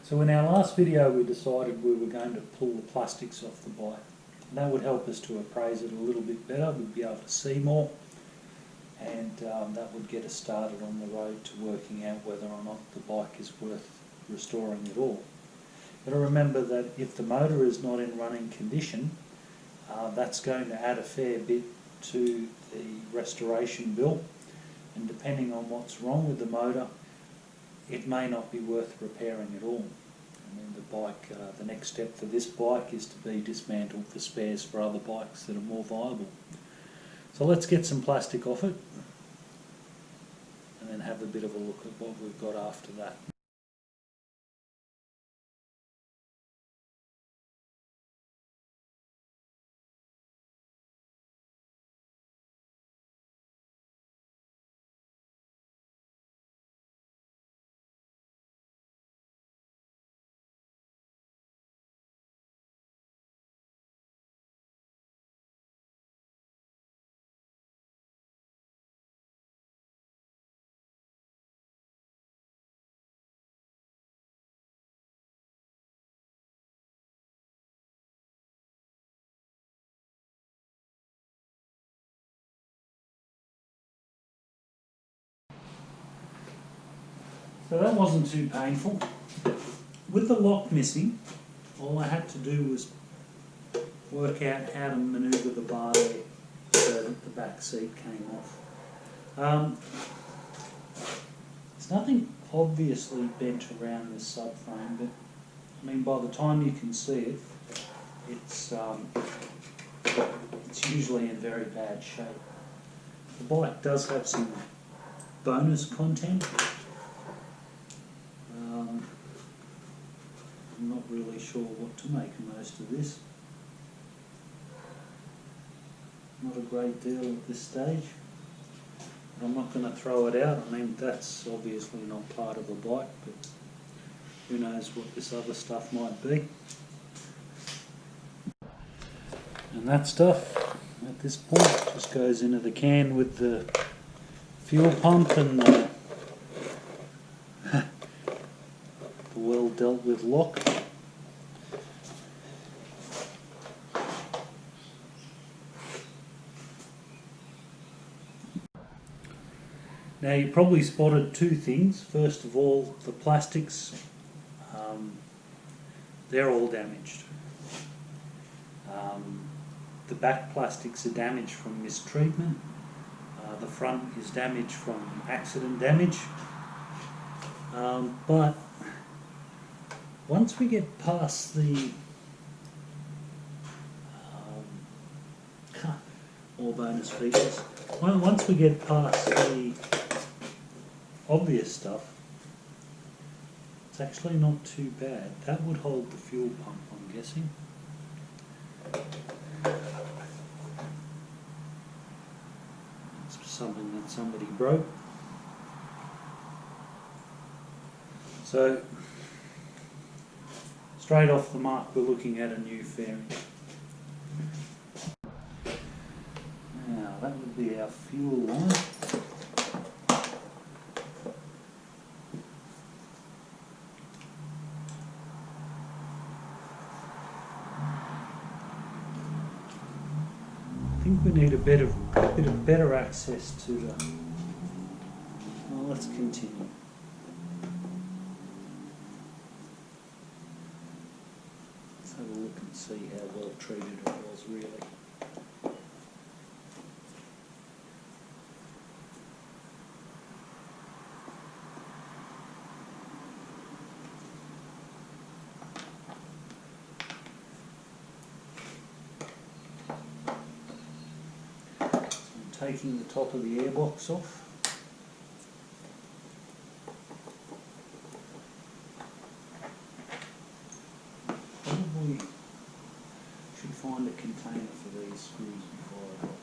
So in our last video we decided we were going to pull the plastics off the bike. And that would help us to appraise it a little bit better, we'd be able to see more, and that would get us started on the road to working out whether or not the bike is worth restoring at all. But remember that if the motor is not in running condition, that's going to add a fair bit to the restoration bill, and depending on what's wrong with the motor, it may not be worth repairing at all. And then the bike, the next step for this bike is to be dismantled for spares for other bikes that are more viable. So let's get some plastic off it and then have a bit of a look at what we've got after that. So that wasn't too painful. With the lock missing, all I had to do was work out how to manoeuvre the bar there so that the back seat came off. There's nothing obviously bent around this subframe, but I mean by the time you can see it, it's usually in very bad shape. The bike does have some bonus content. I'm not really sure what to make of most of this. Not a great deal at this stage. I'm not going to throw it out. I mean, that's obviously not part of the bike, but who knows what this other stuff might be. And that stuff, at this point, just goes into the can with the fuel pump and the well dealt with lock. Now you probably spotted two things. First of all, the plastics, they're all damaged. The back plastics are damaged from mistreatment. The front is damaged from accident damage. But once we get past the all bonus features, once we get past the obvious stuff, it's actually not too bad. That would hold the fuel pump, I'm guessing. It's something that somebody broke. So straight off the mark, we're looking at a new fairing. Now that would be our fuel line. I think we need a bit of better access to the. Well, let's continue. Let's have a look and see how well treated it was really. Taking the top of the airbox off. Probably should find a container for these screws before I got them.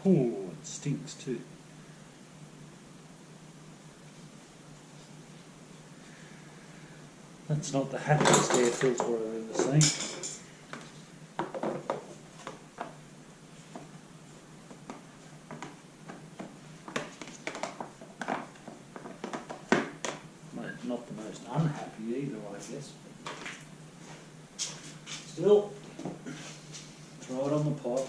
Oh, it stinks too. That's not the happiest air filter I've ever seen. Not the most unhappy either, I guess. Still, throw it on the pot.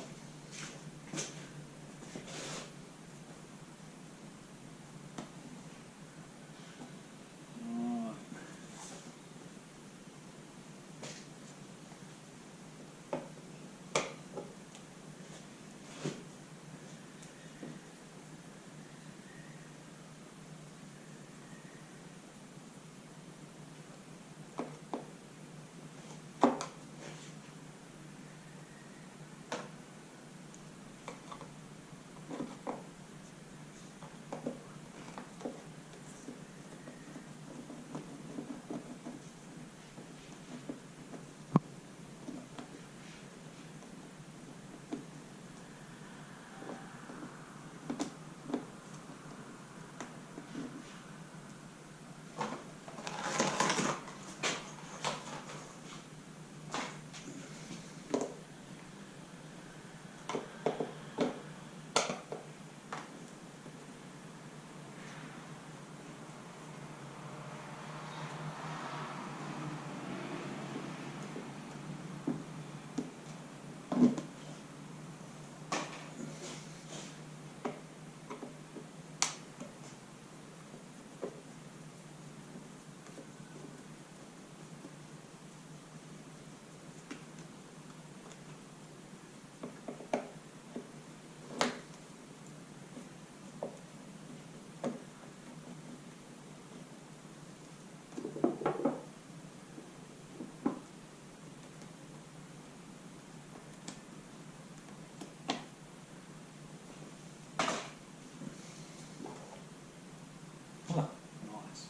Oh, nice.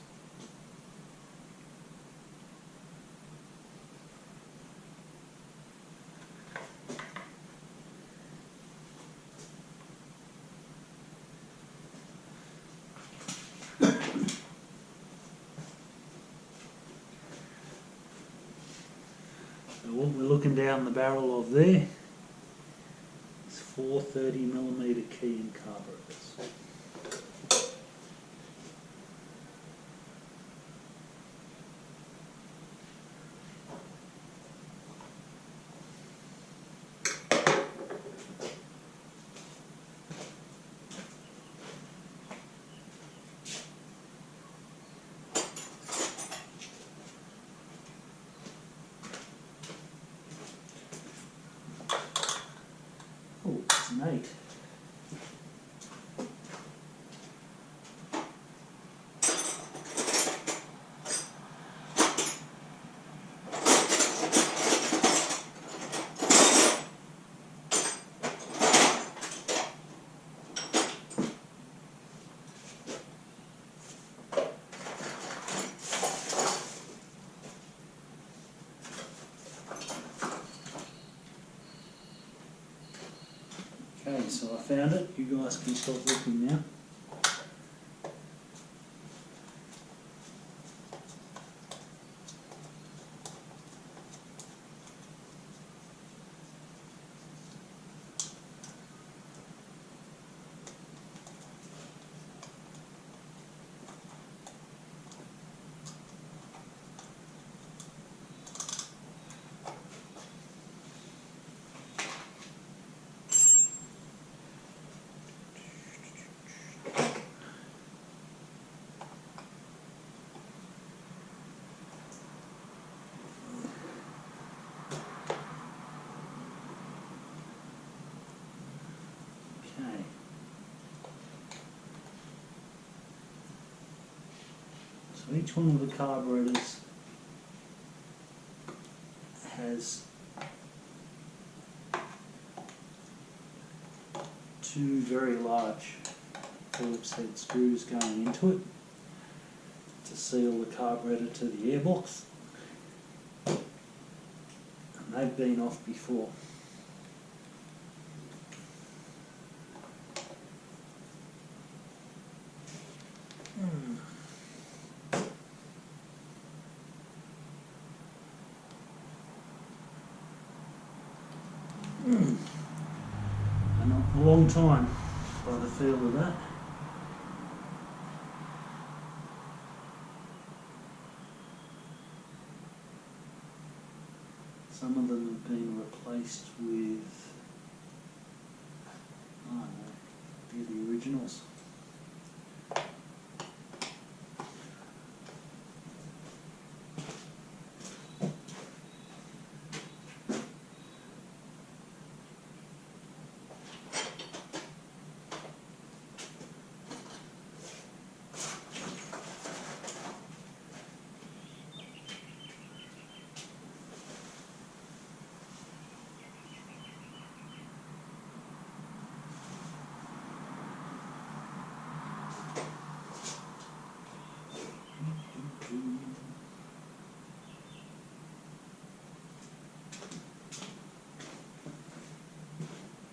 So what we're looking down the barrel of there is 430mm key and carburetors. Oh, it's an 8. Okay, so I found it. You guys can stop looking now. Okay. So each one of the carburetors has two very large Phillips head screws going into it to seal the carburetor to the airbox, and they've been off before. And a long time by the feel of that. Some of them have been replaced with, I don't know, they're the originals.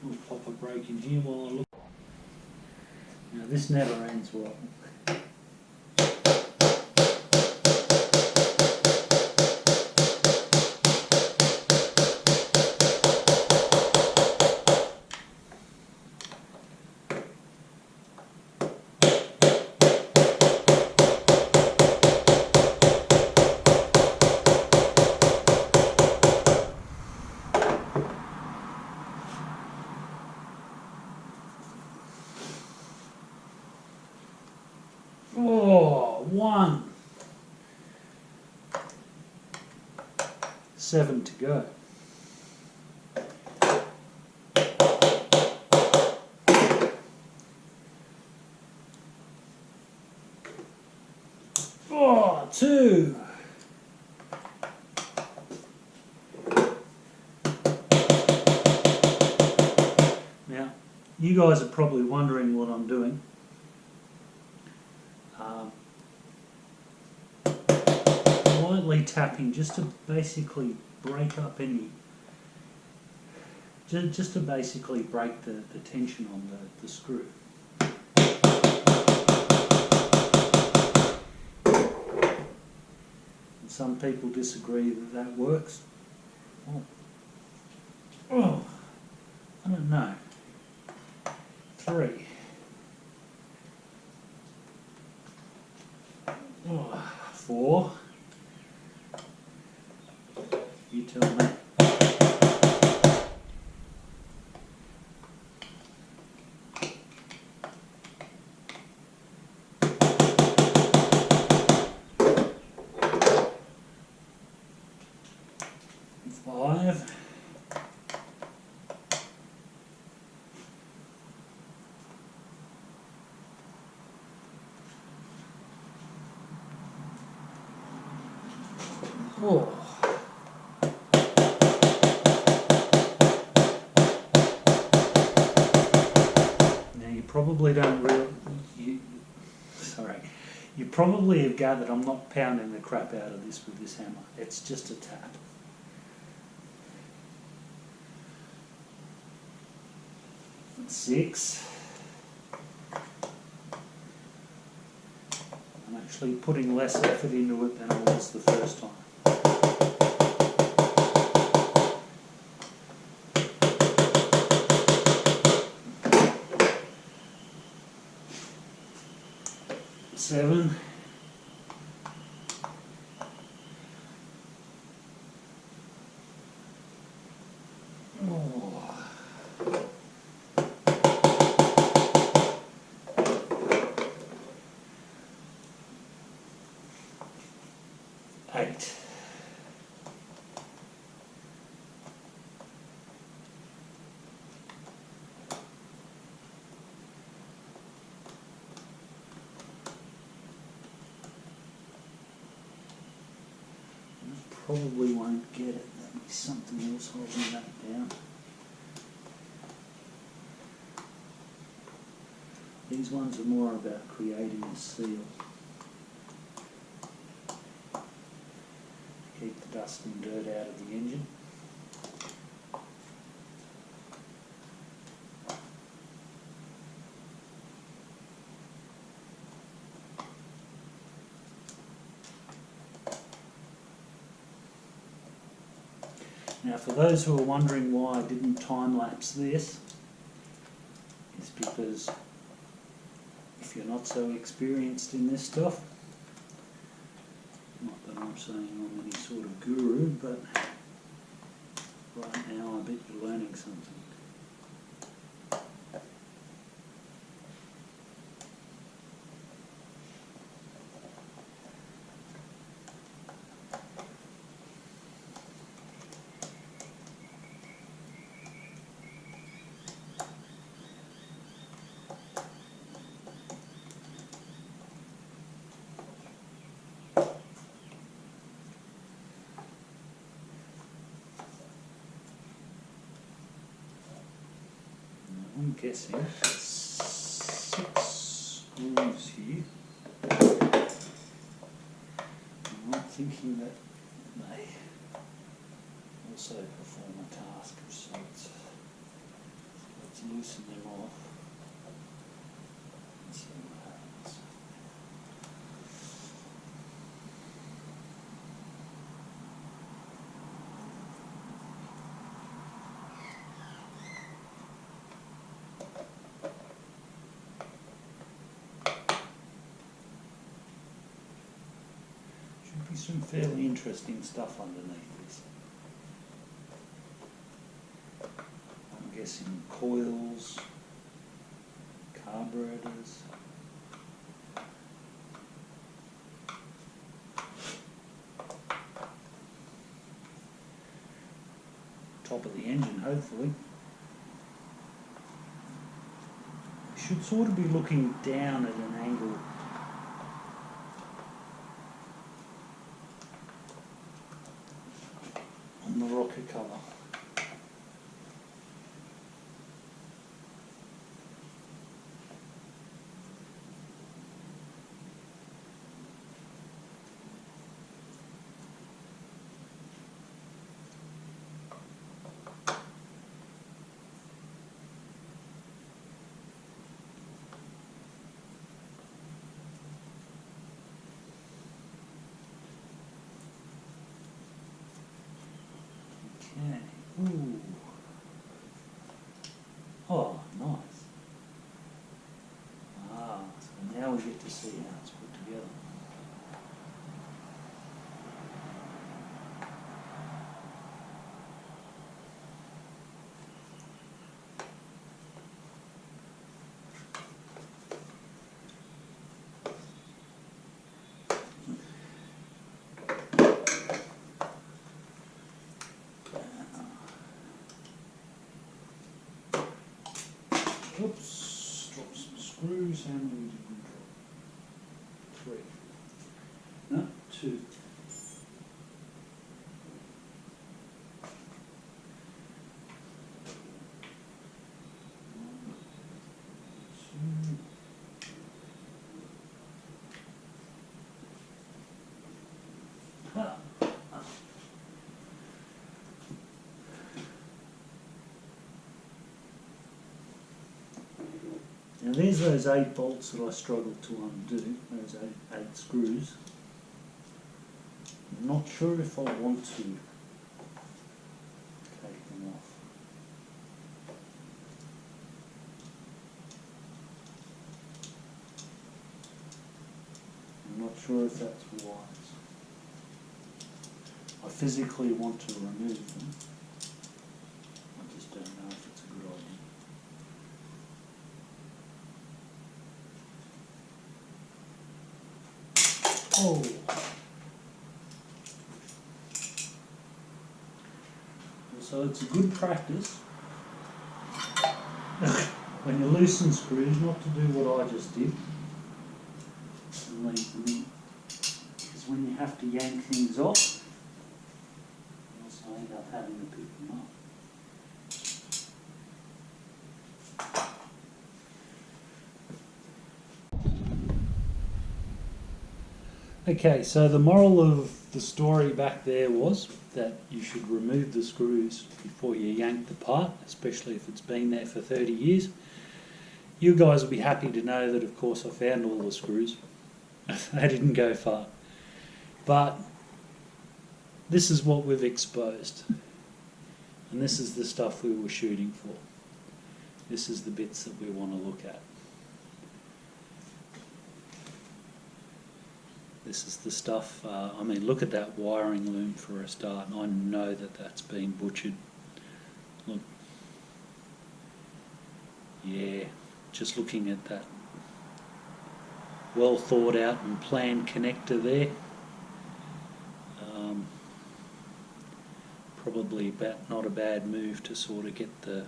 We'll pop a break in here while I look. Now this never ends well. Oh, 7 to go. Oh, 2. Now, you guys are probably wondering what I'm doing. Lightly tapping just to basically break up any, just to basically break the tension on the screw. And some people disagree that that works. Oh, I don't know. 3. Oh, 4. You tell me. 5. Oh. Probably don't really, you probably have gathered I'm not pounding the crap out of this with this hammer. It's just a tap. And 6. I'm actually putting less effort into it than I was the first time. 7. Oh. 8. Probably won't get it. There'll be something else holding that down. These ones are more about creating a seal. Keep the dust and dirt out of the engine. Now for those who are wondering why I didn't time-lapse this, it's because if you're not so experienced in this stuff, not that I'm saying I'm any sort of guru, but right now I bet you're learning something. I'm guessing 6 screws here. I'm thinking that may also perform a task, so let's loosen them off and see what happens. Should be some fairly interesting stuff underneath this. I'm guessing coils, carburetors. Top of the engine, hopefully. We should sort of be looking down at an angle on the rocker cover. Okay. Ooh. Oh, nice. Ah, so now we get to see how it's put together. Oops, drop some screws. How many did we drop? 3. No, 2. Now there's those 8 bolts that I struggled to undo, those 8 screws. I'm not sure if I want to take them off. I'm not sure if that's wise. I physically want to remove them. I just don't know if it's a good idea. Oh. So it's a good practice when you loosen screws not to do what I just did and leave them in, because when you have to yank things off you also end up having to pick them up. Okay, so the moral of the story back there was that you should remove the screws before you yank the part, especially if it's been there for 30 years. You guys will be happy to know that, of course, I found all the screws. They didn't go far. But this is what we've exposed. And this is the stuff we were shooting for. This is the bits that we want to look at. This is the stuff, I mean, look at that wiring loom for a start, and I know that that's been butchered. Look. Yeah, just looking at that well thought out and planned connector there. Probably not a bad move to sort of get the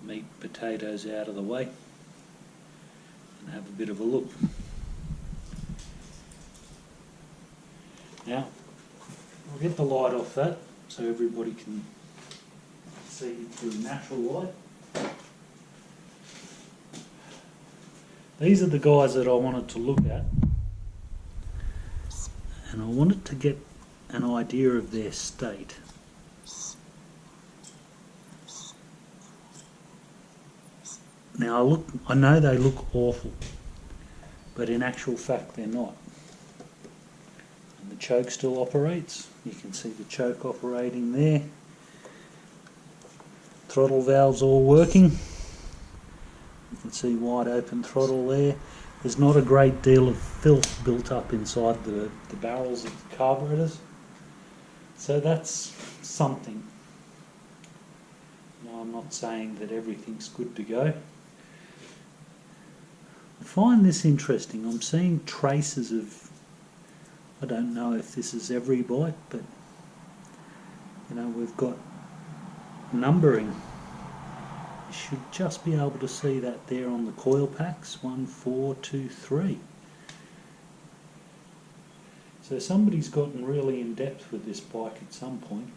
meat potatoes out of the way and have a bit of a look. Now, I'll get the light off that so everybody can see through natural light. These are the guys that I wanted to look at, and I wanted to get an idea of their state. Now I know they look awful, but in actual fact they're not. And the choke still operates. You can see the choke operating there. Throttle valves all working. You can see wide open throttle there. There's not a great deal of filth built up inside the barrels of the carburetors. So that's something. Now, I'm not saying that everything's good to go. I find this interesting. I'm seeing traces of, I don't know if this is every bike, but you know, we've got numbering. You should just be able to see that there on the coil packs, 1, 4, 2, 3. So somebody's gotten really in depth with this bike at some point.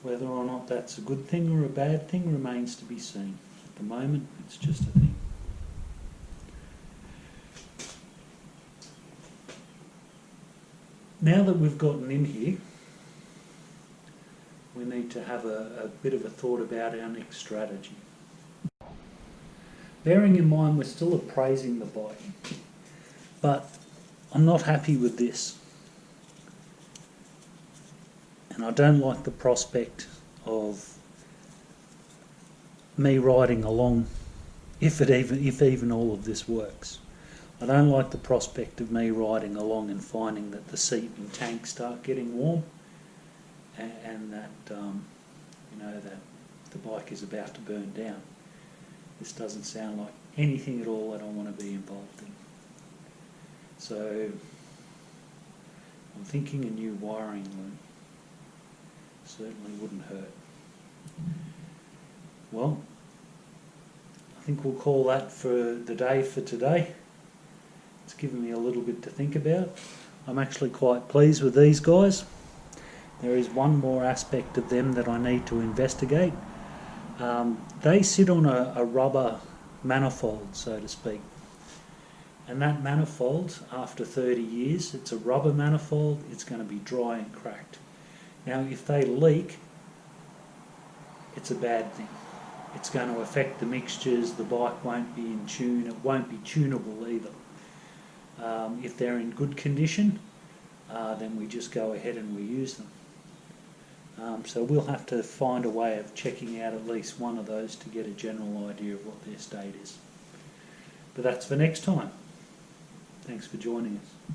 Whether or not that's a good thing or a bad thing remains to be seen. At the moment, it's just a thing. Now that we've gotten in here, we need to have a bit of a thought about our next strategy. Bearing in mind we're still appraising the bike, but I'm not happy with this. And I don't like the prospect of me riding along, if even all of this works. I don't like the prospect of me riding along and finding that the seat and tank start getting warm, and that you know, that the bike is about to burn down. This doesn't sound like anything at all that I want to be involved in. So I'm thinking a new wiring loom certainly wouldn't hurt. Well, I think we'll call that for the day for today. It's given me a little bit to think about. I'm actually quite pleased with these guys. There is one more aspect of them that I need to investigate. They sit on a rubber manifold, so to speak. And that manifold, after 30 years, it's a rubber manifold, it's going to be dry and cracked. Now, if they leak, it's a bad thing. It's going to affect the mixtures, the bike won't be in tune, it won't be tunable either. If they're in good condition, then we just go ahead and we use them. So we'll have to find a way of checking out at least one of those to get a general idea of what their state is. But that's for next time. Thanks for joining us.